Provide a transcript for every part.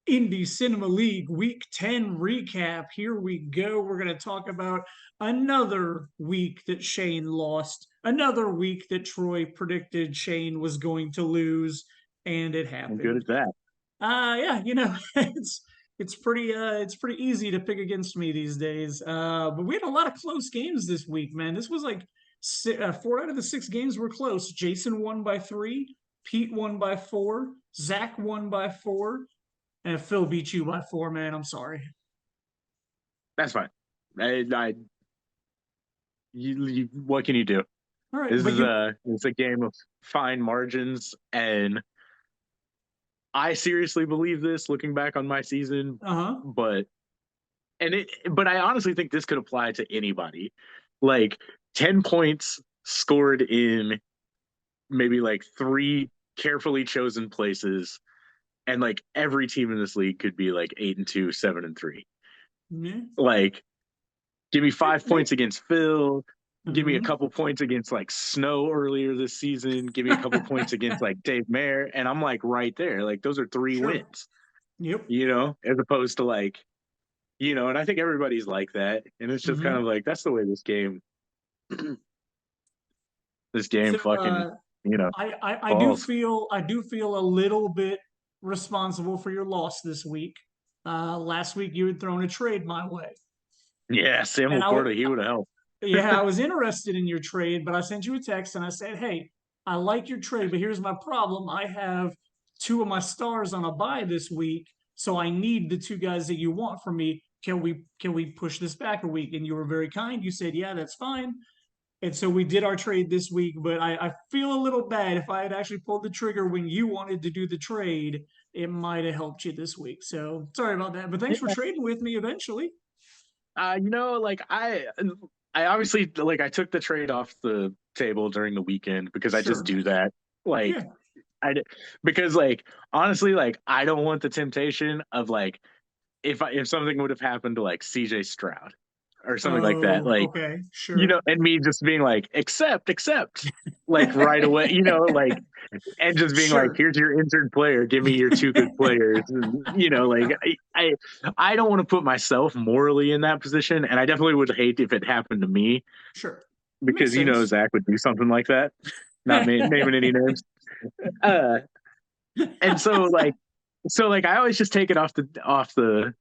Indy Cinema League Week 10 recap. Here we go. We're going to talk about another week that Shane lost, another week that Troy predicted Shane was going to lose, and it I'm good happened. at that. Yeah, it's pretty easy to pick against me these days. But we had a lot of close games this week, man. This was like four out of the six games were close. Jason won by three, Pete won by four, Zach won by four, and Phil beat you by four, man. I'm sorry. That's fine. I what can you do? All right, This but is you, a game of fine margins, and I seriously believe this looking back on my season. uh-huh. But but I honestly think this could apply to anybody. Like 10 points scored in maybe like three carefully chosen places, and like every team in this league could be like 8-2, 7-3. Yeah. Like give me 5 points against Phil. Give me a Mhm. couple points against like Snow earlier this season. Give me a couple points against like Dave Mayer. And I'm like right there. Like those are three Sure. wins, Yep. as opposed to like, and I think everybody's like that. And it's just kind Hmm. of like, that's the way this game So fucking, you know, I do falls. feel a little bit responsible for your loss this week. Last week you had thrown a trade my way, Yeah. Sam and Laporta, he would have helped. yeah, I was interested in your trade, but I sent you a text and I said, "Hey, I like your trade, but here's my problem. I have two of my stars on a bye this week, so I need the two guys that you want from me. Can we push this back a week?" And you were very kind. You said, "Yeah, that's fine." And so we did our trade this week, but I feel a little bad. If I had actually pulled the trigger when you wanted to do the trade, it might have helped you this week. So sorry about that. But thanks for Yeah. trading with me eventually. Like I obviously like I took the trade off the table during the weekend because I just Sure. do that. Like Yeah. I because like honestly, like I don't want the temptation of like if something would have happened to like CJ Stroud or something like that, Oh, like okay. Sure. and me just being like accept, like right away, like and just being like, Sure. here's your injured player, give me your two good players, and, like I don't want to put myself morally in that position, and I definitely would hate if it happened to me Sure. Makes because sense. Zach would do something like that, not naming any names. Uh, and so I always just take it off the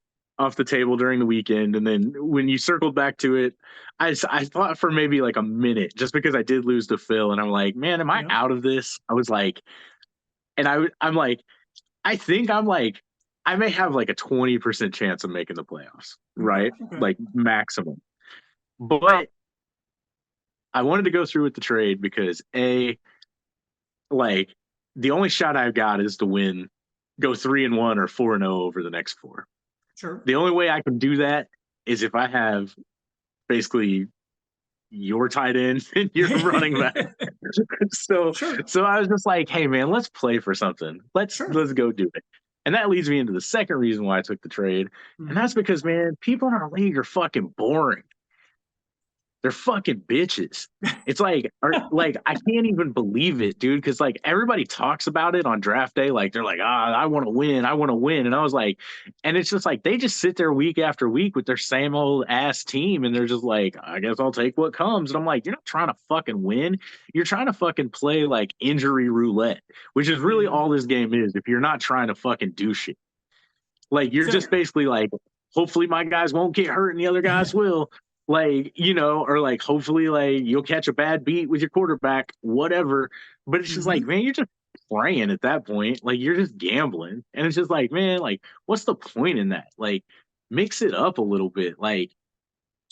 table during the weekend, and then when you circled back to it, I thought for maybe like a minute, just because I did lose to Phil, and I'm like, man, am I Yeah. out of this? I was like, and I'm like, I think I'm like, I may have like a 20% chance of making the playoffs, Okay. right? Okay. Like maximum. But I wanted to go through with the trade because like the only shot I've got is to go 3-1 or 4-0 over the next four. Sure. The only way I can do that is if I have basically your tight end and your running back. so Sure. so I was just like, hey man, let's play for something. Sure. Let's go do it. And that leads me into the second reason why I took the trade. And Hmm. that's because man, people in our league are fucking boring. They're fucking bitches. It's like I can't even believe it, dude. Because like everybody talks about it on draft day, like they're like, I want to win, I want to win, and I was like, and it's just like they just sit there week after week with their same old ass team, and they're just like, I guess I'll take what comes, and I'm like, you're not trying to fucking win, you're trying to fucking play like injury roulette, which is really Yeah. all this game is. If you're not trying to fucking do shit, like you're So just basically like, hopefully my guys won't get hurt and the other guys will. Like, or like hopefully like you'll catch a bad beat with your quarterback, whatever. But it's just like, mhm. man, you're just praying at that point. Like you're just gambling. And it's just like, man, like, what's the point in that? Like, mix it up a little bit. Like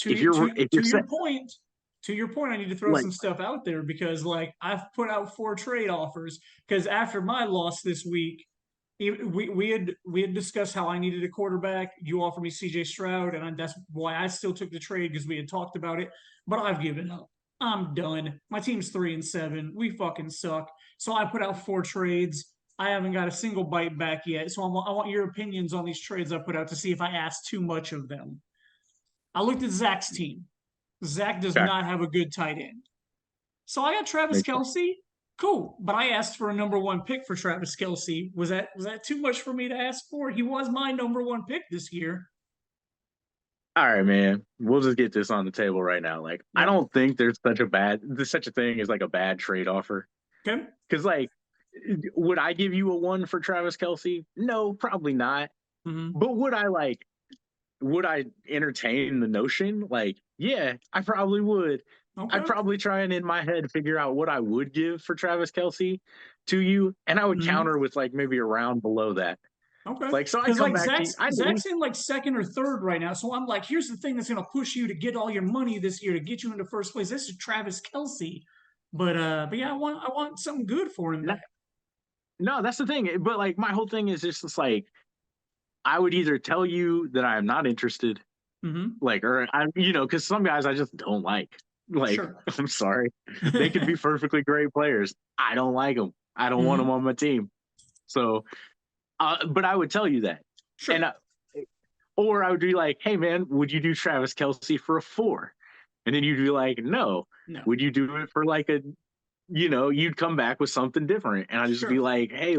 if you're To set your point, I need to throw like some stuff out there because like I've put out four trade offers because after my loss this week, we had discussed how I needed a quarterback. You offered me CJ Stroud, and that's why I still took the trade because we had talked about it. But I've given up. I'm done. My team's 3-7. We fucking suck. So I put out four trades. I haven't got a single bite back yet. So I want your opinions on these trades I put out to see if I asked too much of them. I looked at Zach's team. Zach does okay, not have a good tight end. So I got Travis makes sense. Kelsey. Cool. But I asked for a number one pick for Travis Kelsey. Was that too much for me to ask for? He was my number one pick this year. All right, man. We'll just get this on the table right now. Like, I Yep. don't think there's such a thing as like a bad trade offer. Okay. Because like, would I give you a one for Travis Kelsey? No, probably not. Hmm. But would I entertain the notion? Like, yeah, I probably would. I'd Okay. probably try and in my head figure out what I would give for Travis Kelsey to you, and I would Hmm. counter with like maybe a round below that. Okay. Like, so I'd Because come like back to you. I'd at Zach's least in like second or third right now. So I'm like, here's the thing that's gonna push you to get all your money this year to get you into first place. This is Travis Kelsey. But yeah, I want something good for him no, back. no, that's the thing. But like, my whole thing is just like I would either tell you that I am not interested, Hmm. like, or I, because some guys I just don't like. Like, Sure. I'm sorry, they could be perfectly great players. I don't like them. I don't want them Hmm. on my team. So, but I would tell you that, and Sure. or I would be like, hey man, would you do Travis Kelsey for a four? And then you'd be like, no. No. Would you do it for like a you'd come back with something different. And I'd just be Sure. like, hey,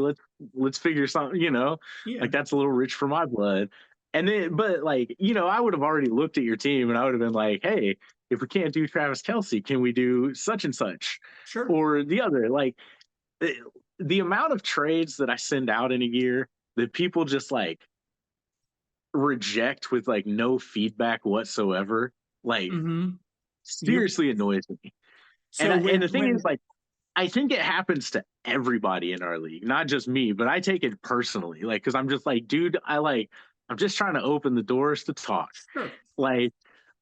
let's figure something, Yeah. like that's a little rich for my blood. And then but like, I would have already looked at your team and I would have been like, hey, if we can't do Travis Kelsey, can we do such and such? Sure. Or the other, like the, the amount of trades that I send out in a year that people just like reject with like no feedback whatsoever, like Hmm. Yep. seriously annoys me. And So and the when thing is, when like, I think it happens to everybody in our league, not just me, but I take it personally, like, because I'm just like, dude, I'm just trying to open the doors to talk, sure. like,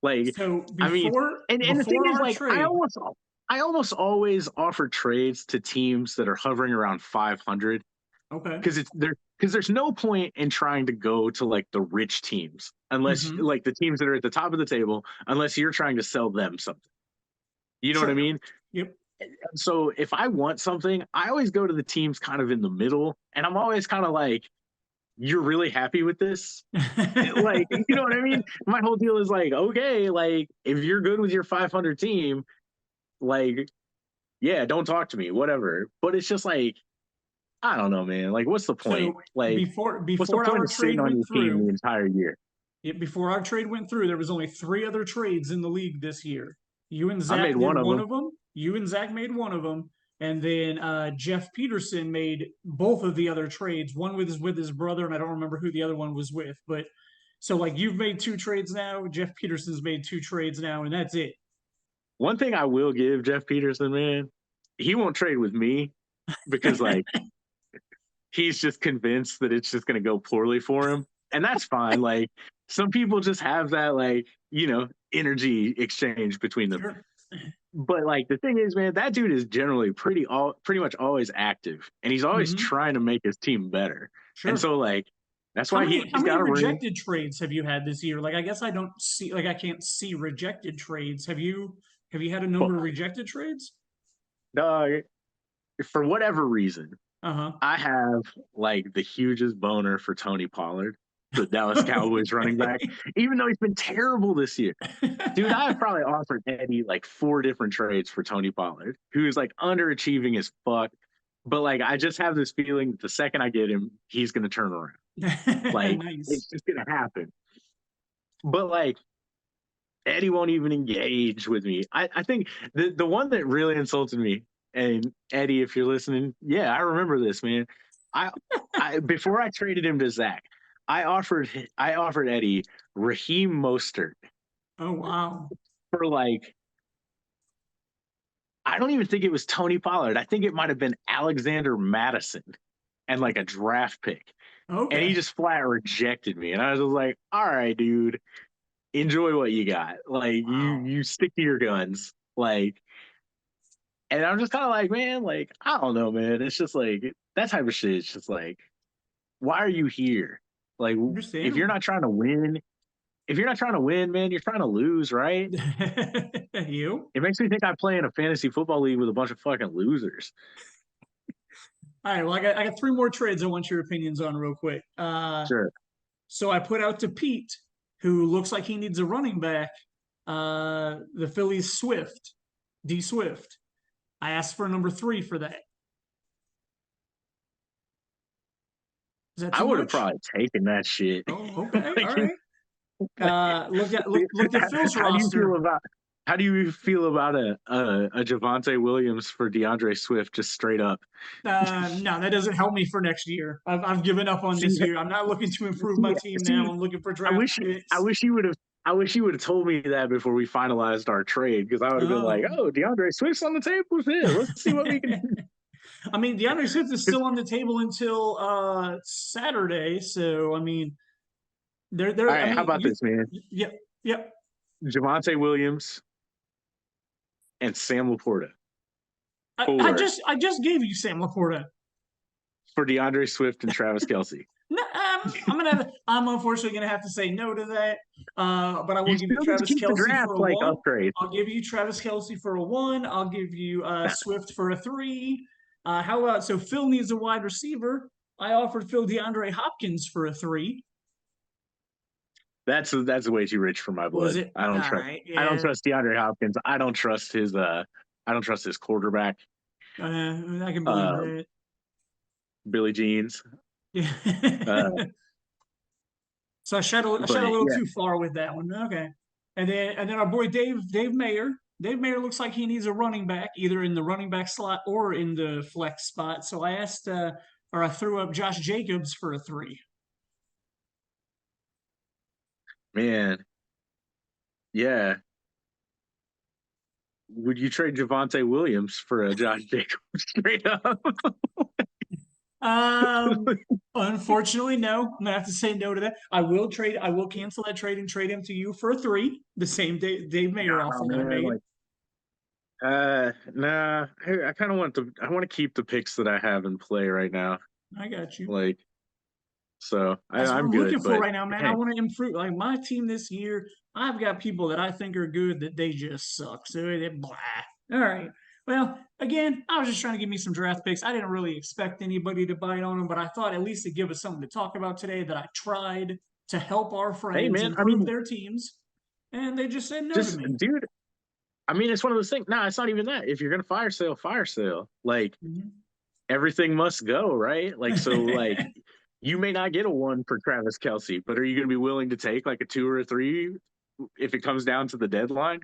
like, So I mean, and the thing before is, our like, trade, I almost always offer trades to teams that are hovering around 500 okay. because there's no point in trying to go to like the rich teams unless Hmm. like the teams that are at the top of the table unless you're trying to sell them something. You know what I Sure. mean? Yep. So if I want something, I always go to the teams kind of in the middle, and I'm always kind of like, "You're really happy with this?" Like, you know what I mean? My whole deal is like, okay, like if you're good with your 500 team, like, yeah, don't talk to me, whatever. But it's just like, I don't know, man. Like, what's the point? So Like, before what's the before point our of sitting trade on went your team through, the entire year? before our trade went through, there was only three other trades in the league this year. You and I made Zach did one of one them. of them. You and Zach made one of them, and then Jeff Peterson made both of the other trades. One with his brother, and I don't remember who the other one was with. But so like you've made two trades now. Jeff Peterson's made two trades now, and that's it. One thing I will give Jeff Peterson, man, he won't trade with me because like he's just convinced that it's just going to go poorly for him. And that's fine. Like some people just have that, like, energy exchange between them. Sure. But like the thing is, man, that dude is generally pretty much always active and he's always Hmm. trying to make his team better. And Sure. so like that's How why many how he's many got a ring. rejected trades have you had this year? Like I guess I don't see like I can't see rejected trades. Have you had a But number of rejected trades? dog, for whatever reason, Uh-huh. I have like the hugest boner for Tony Pollard, the Dallas Cowboys running back, Okay. even though he's been terrible this year. Dude, I've probably offered Eddie like four different trades for Tony Pollard, who is like underachieving as fuck. But like, I just have this feeling that the second I get him, he's going to turn around. Like, Nice. it's just going to happen. But like, Eddie won't even engage with me. I think the one that really insulted me, and Eddie, if you're listening, yeah, I remember this, man. I, I before I traded him to Zach, I offered Eddie Raheem Mostert Oh wow. for like I don't even think it was Tony Pollard. I think it might have been Alexander Madison and like a draft pick. And he Okay. just flat rejected me. And I was just like, all right, dude, enjoy what you got. Like Wow. you stick to your guns. Like, and I'm just kind of like, man, like, I don't know, man. It's just like that type of shit. It's just like, why are you here? Like, if you're Understandable. not trying to win, if you're not trying to win, man, you're trying to lose, right? You? It makes me think I play in a fantasy football league with a bunch of fucking losers. All right. Well, I got three more trades I want your opinions on real quick. Sure. So I put out to Pete, who looks like he needs a running back. The Phillies Swift, D Swift. I asked for number 3 for that. Is that I too would have much? probably taken that shit. Oh, okay, all Like, right. Looked at Phil's how do you feel roster. about a Javante Williams for DeAndre Swift just straight up? No, that doesn't help me for next year. I've given up on See, this year. I'm not looking to improve my see, team now. see. I'm looking for I draft wish I picks. wish you would have. I wish you would have told me that before we finalized our trade, because I would have been like, Oh. "Oh, DeAndre Swift's on the table. Shit, let's see what we can do." I mean, DeAndre Swift is 'Cause- still on the table until Saturday. So I mean, all I right, how mean, about this, man? yep, yep. Javante Williams and Sam Laporta for I just gave you Sam Laporta. DeAndre Swift and Travis Kelsey. No, I'm unfortunately gonna have to say no to that. But I will You give you still get to Travis keep the Kelsey for draft a like one. upgrade. I'll give you Travis Kelsey for a one. I'll give you Nah, Swift for a three. How about so Phil needs a wide receiver. I offered Phil DeAndre Hopkins for a three. that's way too rich for my Was blood. it? All right, I don't yeah. trust DeAndre Hopkins. I don't trust his quarterback, I can believe uh, that. Billy Jeans. Yeah. Uh, So I shot a but little yeah, too far with that one. Okay. And then our boy Dave Mayer. Dave Mayer looks like he needs a running back, either in the running back slot or in the flex spot. So I asked or I threw up Josh Jacobs for a three. man, yeah. Would you trade Javante Williams for a Josh Jacobs straight up? Um Unfortunately, no. I'm gonna have to say no to that. I will cancel that trade and trade him to you for a three, the same Dave Mayer Nah, offer that I man. made. Like, nah. I kind of want to. I want to keep the picks that I have in play right now. I got you. Like, so That's what I'm I'm looking good. for But right now, man. I hey, want to improve. Like my team this year, I've got people that I think are good that they just suck. So they blah. All right. Well, again, I was just trying to give me some draft picks. I didn't really expect anybody to bite on them, but I thought at least to give us something to talk about today that I tried to help our hey, friends man. I improve mean, their teams, and they just said no to just me. dude. I mean, it's one of those things. No, it's not even that. If you're gonna fire sale. Like everything must go, right? Like so, like you may not get a one for Travis Kelsey, but are you gonna be willing to take like a two or a three if it comes down to the deadline?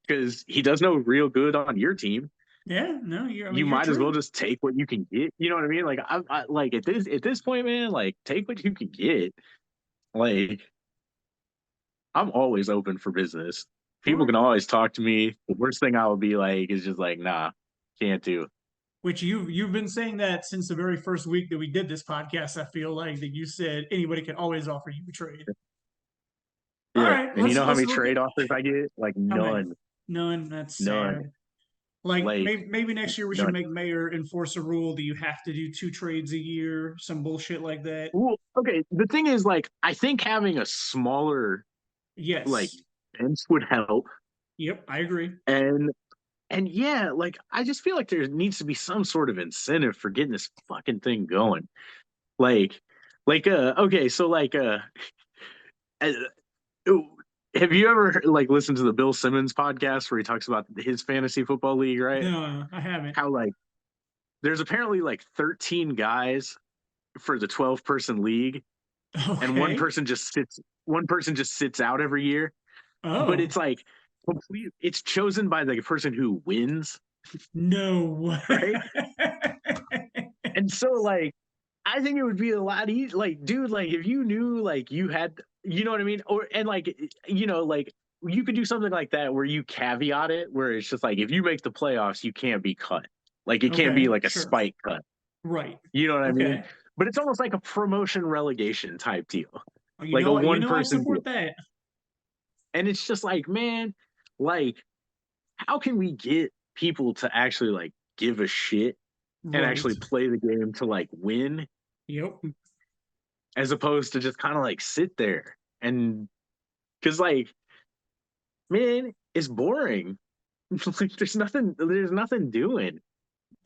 Because he does no real good on your team. Yeah, no, you're. I You mean, you're might as well true. just take what you can get. You know what I mean? Like like at this point, man, like take what you can get. Like I'm always open for business. People Sure. can always talk to me. The worst thing I would be like is just like, nah, can't do. Which you've been saying that since the very first week that we did this podcast. I feel like that you said anybody can always offer you a trade. All Yeah, right, and you know how let's many look at trade offers I get? Like how many. none, None. That's none. sad. Like Like maybe next year we should none. make Mayor enforce a rule that you have to do two trades a year, some bullshit like that. Well, okay. The thing is, like, I think having a smaller like Yes. bench would help, Yep, I agree. and yeah, like I just feel like there needs to be some sort of incentive for getting this fucking thing going. Like, okay, so uh, have you ever like listened to the Bill Simmons podcast where he talks about his fantasy football league, right? No, I haven't. How like there's apparently like 13 guys for the 12-person league, and Okay. one person just sits out every year, but Oh, it's like it's chosen by the person who wins, no. right? And so like I think it would be a lot easier. Like, dude, like if you knew like you had, you know what I mean? Or and like like you could do something like that where you caveat it where it's just like if you make the playoffs, you can't be cut. Like it can't be Okay, like a sure. spike cut. Right. You know what I mean? Okay. But it's almost like a promotion relegation type deal. Well, Like a you one know I person deal. support that. And it's just like, man, like how can we get people to actually like give a shit and Right. actually play the game to like win Yep. as opposed to just kind of like sit there and because like man it's boring. Like there's nothing doing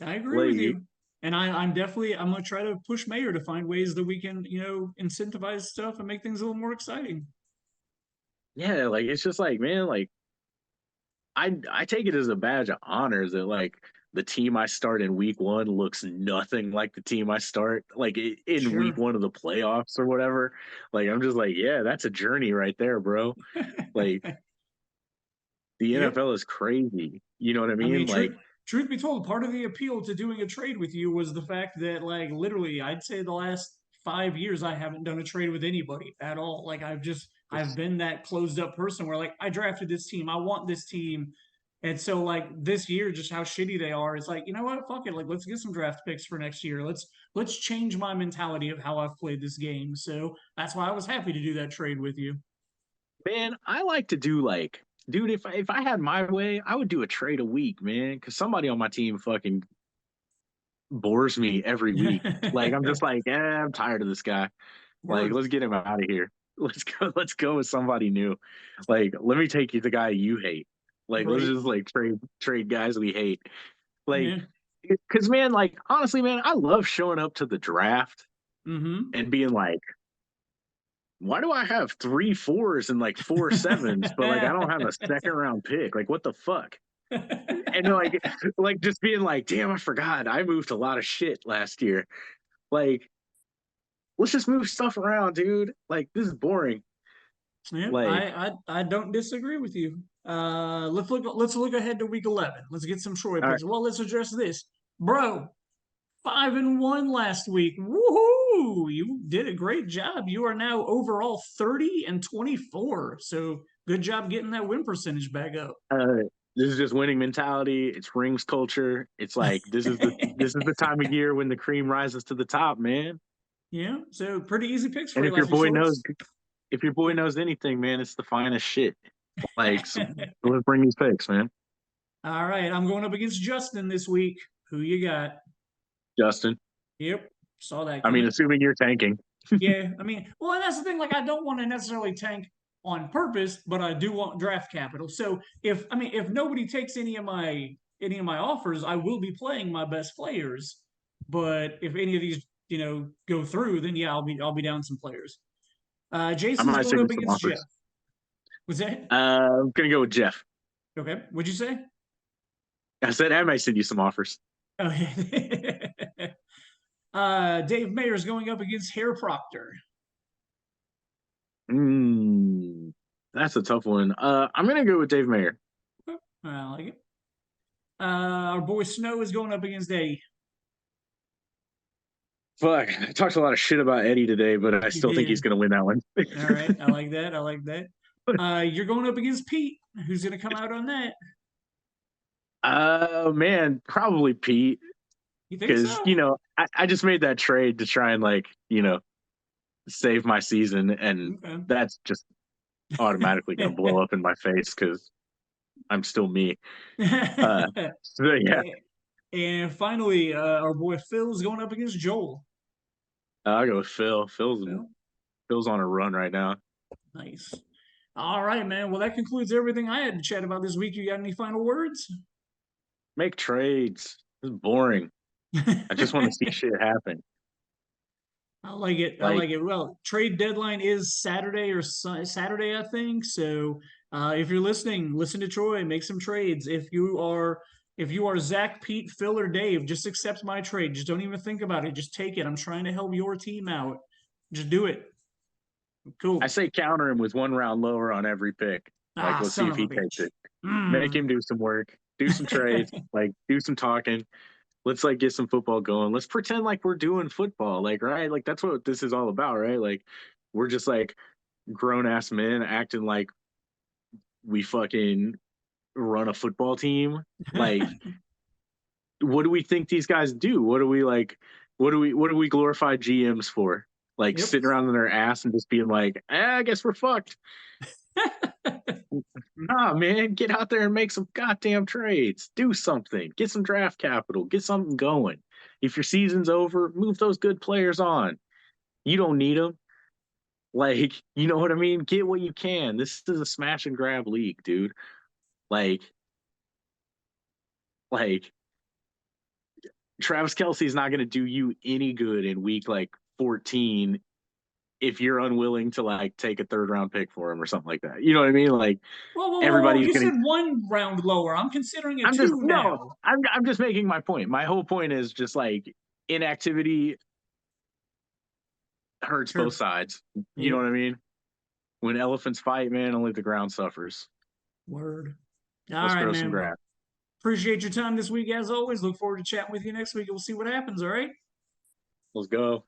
I agree with like you. And I'm gonna try to push Mayor to find ways that we can, incentivize stuff and make things a little more exciting. yeah, like it's just like man, like I take it as a badge of honor that like the team I start in week one looks nothing like the team I start like in week Sure. one of the playoffs or whatever. Like I'm just like, yeah, that's a journey right there, bro. Like the Yep. NFL is crazy. You know what I I mean, mean? Like truth be told, part of the appeal to doing a trade with you was the fact that, like, literally, I'd say the last 5 years I haven't done a trade with anybody at all. Like, I've been that closed up person where, like, I drafted this team, I want this team, and so, like, this year, just how shitty they are, it's like, you know what, fuck it, like, let's get some draft picks for next year. Let's change my mentality of how I've played this game. So that's why I was happy to do that trade with you. man, I like to do like, dude, if I had my way, I would do a trade a week, man, because somebody on my team fucking bores me every week. Like I'm just like, I'm tired of this guy. Like, Word, let's get him out of here. Let's go with somebody new. Like, let me take you the guy you hate. Like, let's right? just like trade guys we hate. Like, Yeah. because man, like honestly, man, I love showing up to the draft Mm-hmm. and being like, why do I have 3 4s and like 4 7s, but like I don't have a second round pick? Like, what the fuck? And like just being like, damn, I forgot. I moved a lot of shit last year. Like, let's just move stuff around, dude. Like, this is boring. Yep, Like, I don't disagree with you. Let's look ahead to week 11. Let's get some Troy all right, picks. Well, let's address this, bro. 5-1 last week. Woohoo! You did a great job. You are now overall 30-24. So good job getting that win percentage back up. uh, this is just winning mentality. It's rings culture. It's like this is the time of year when the cream rises to the top, man. Yeah, so pretty easy picks And for you last week. So if your boy knows anything, man, it's the finest shit. Like, so let's bring these picks, man. all right, I'm going up against Justin this week. Who you got? Justin. Yep, saw that I mean, coming. assuming you're tanking. Yeah, I mean, well, and that's the thing. Like, I don't want to necessarily tank on purpose, but I do want draft capital. So if nobody takes any of my offers, I will be playing my best players. But if any of these, go through, then yeah, I'll be down some players. I Jason's might going send you up some against Jeff. offers. Was that I'm gonna go with Jeff. okay? What'd you say? I said I might send you some offers. Okay. Dave Mayer's going up against Hare Proctor. Mm, that's a tough one. I'm gonna go with Dave Mayer. I like it. Our boy Snow is going up against Eddie. Fuck, I talked a lot of shit about Eddie today, but I You still think he's did. gonna win that one. All right. I like that. I like that. You're going up against Pete. Who's going to come out on that? Man, probably Pete, You think because so? I just made that trade to try and like save my season, and Okay. that's just automatically gonna blow up in my face because I'm still me. Uh, so yeah, and finally, our boy Phil is going up against Joel. I'll go with Phil. Phil, Phil's on a run right now. nice. All right, man. Well, that concludes everything I had to chat about this week. You got any final words? Make trades. This is boring. I just want to see shit happen. I like it. I Like like it. Well, trade deadline is Saturday or Saturday, I think. So if you're listening, listen to Troy. Make some trades. If you are Zach, Pete, Phil, or Dave, just accept my trade. Just don't even think about it. Just take it. I'm trying to help your team out. Just do it. I Cool. say, counter him with 1 round lower on every pick. Like, Ah, let's see son if of a he takes bitch. it. Make him Mm. do some work, do some trades, like do some talking. Let's like get some football going. Let's pretend like we're doing football. Like, right? Like that's what this is all about, right? Like we're just like grown ass men acting like we fucking run a football team. Like, what do we think these guys do? What do we like? What do we glorify GMs for? Like Yep. sitting around in their ass and just being like, I guess we're fucked. Nah, man, get out there and make some goddamn trades. Do something. Get some draft capital. Get something going. If your season's over, move those good players on. You don't need them. Like, you know what I mean? Get what you can. This is a smash and grab league, dude. Like, like Travis Kelsey's not going to do you any good in week like 14 if you're unwilling to like take a third round pick for him or something like that. You know what I mean? Like Whoa, whoa, whoa, whoa! everybody's You gonna. said one round lower. I'm considering a I'm just two no. now. I'm just making my point. My whole point is just like inactivity hurts both Sure. sides. You know Yeah. what I mean? When elephants fight, man, only the ground suffers. Word. All Let's right, grow some man. grass. Appreciate your time this week as always. Look forward to chatting with you next week. We'll see what happens. All right. Let's go.